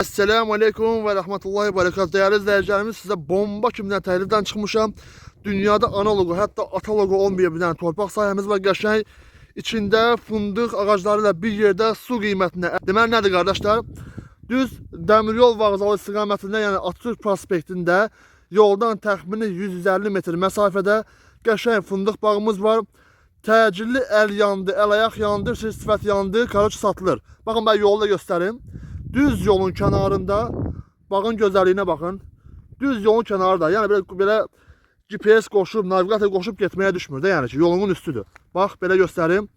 Esselamu Aleyküm ve Rahmetullahi ve Berekatuhu. Değerli izleyicilerimiz, size bomba kimden təhlildən çıxmışam. Dünyada analogu, hatta atalogu olmayan bir tane torpaq sahəmiz var. Qəşəng içində fındıq ağaclarıyla bir yerdə su qiymətinə. Deməli nədir qardaşlar? Düz Demiryol Vağzalı istiqamətində, yəni Atatürk prospektində yoldan təxmini 150 metr məsafədə qəşəng fındıq bağımız var. Təcilli əl yandı, əl ayaq yandı, sifət yandı, karoç satılır. Baxın, ben yolda göstərim. Düz yolun kənarında, bağın gözəlliyinə baxın. Düz yolun kənarında, yəni belə GPS qoşub, navigator qoşub getməyə düşmür də, yəni ki, yolunun üstüdür. Bax, belə göstərim.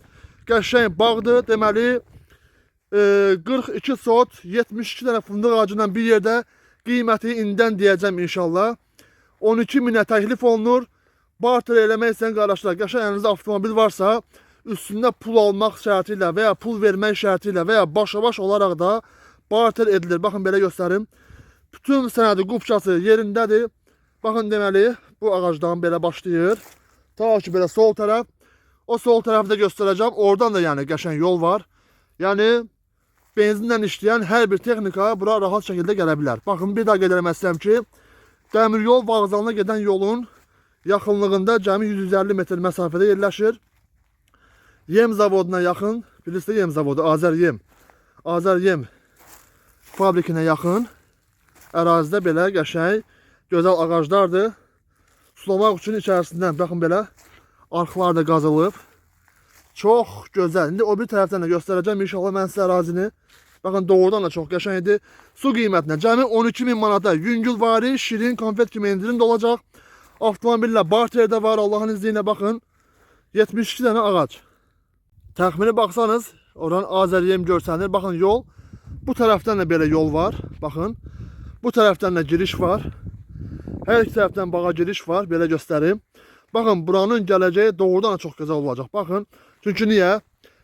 Qəşəng bağdır, deməli 42 sot, 72 dənə fındıq ağacından bir yerdə qiyməti indən deyəcəm inşallah. 12 minə təklif olunur. Barter eləmək istəyən qardaşlar, qəşəng əlinizdə avtomobil varsa, üstündə pul almaq şərti ilə və ya pul vermək şərti ilə və ya başa-baş olaraq da barter edilir. Baxın, belə göstərim. Bütün sənədi qupçası yerindədir. Baxın, deməli, bu ağacdan belə başlayır. Ta ki, belə sol tərəf. O sol tərəfi də göstərəcəm. Oradan da yəni qəşəng yol var. Yəni, benzinlə işləyən hər bir texnika bura rahat şəkildə gələ bilər. Baxın, bir daha qeyd eləmək istəyirəm ki, Demiryol Vağzalına gedən yolun yaxınlığında cəmi 150 metr məsafədə yerləşir. Yem zavoduna yaxın, bilirsiniz yem zavodu, Azər Yem fabrikinə yaxın ərazidə belə qəşəng, gözəl ağaclardır. Sulamaq üçün içərisindən, baxın belə, arxlar da qazılıb. Çox gözəl. İndi o bir tərəfdən də göstərəcəm inşallah mən sizə ərazini. Baxın, doğrudan da çox qəşəngdir. Su qiymətinə cəmi 12.000 manata yüngül vari, şirin, konfet kimi indirim də olacaq. Avtomobillə barterdə var, Allahın izniyle baxın. 72 dənə ağac. Təxmini baxsanız, oradan Azər Yem görsənir. Baxın, yol. Bu tərəfdən də belə yol var. Baxın. Bu tərəfdən də giriş var. Hər iki tərəfdən bağa giriş var. Belə göstərim. Baxın, buranın gələcəyi doğrudan da çox gözəl olacaq. Baxın. Çünki niyə?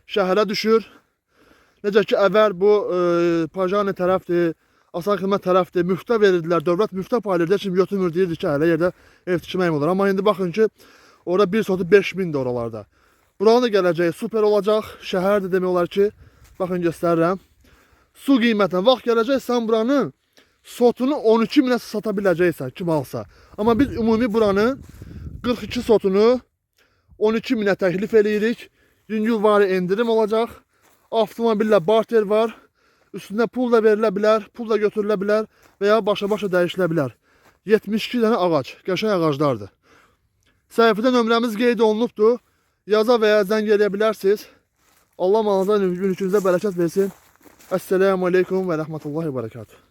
Şəhərə düşür. Necə ki, əvvəl bu Pajani tərəfdir, Asan xidmət tərəfdir, müftə verirdilər, dövlət müftə paylayırdı, heç kim götürmür, deyirdi ki, hələ yerdə ev tikməyim olur. Amma indi baxın ki, orada bir sotu 5.000 də oralarda. Buranın da gələcəyi super olacaq, şəhərdir demək olar ki, baxın göstərirəm. Su qiymətinə vaxt gələcək, sən buranın sotunu 12 minə sata biləcəksən, kim alsa. Amma biz ümumi buranın 42 sotunu 12 minə təklif eləyirik. Yüngül vari endirim olacaq. Avtomobillə barter var. Üstündə pul da verilə bilər, pul da götürülə bilər və ya başa-başa dəyişilə bilər. 72 dənə ağac, qəşəng ağaclardır. Səhifədə nömrəmiz qeyd olunubdur. Yaza və ya zəng eləyə bilərsiniz. Allah malınıza, mülkünüzə bərəkət versin. Esselamu Aleyküm və Rəhmətullahi və Berekatuhu.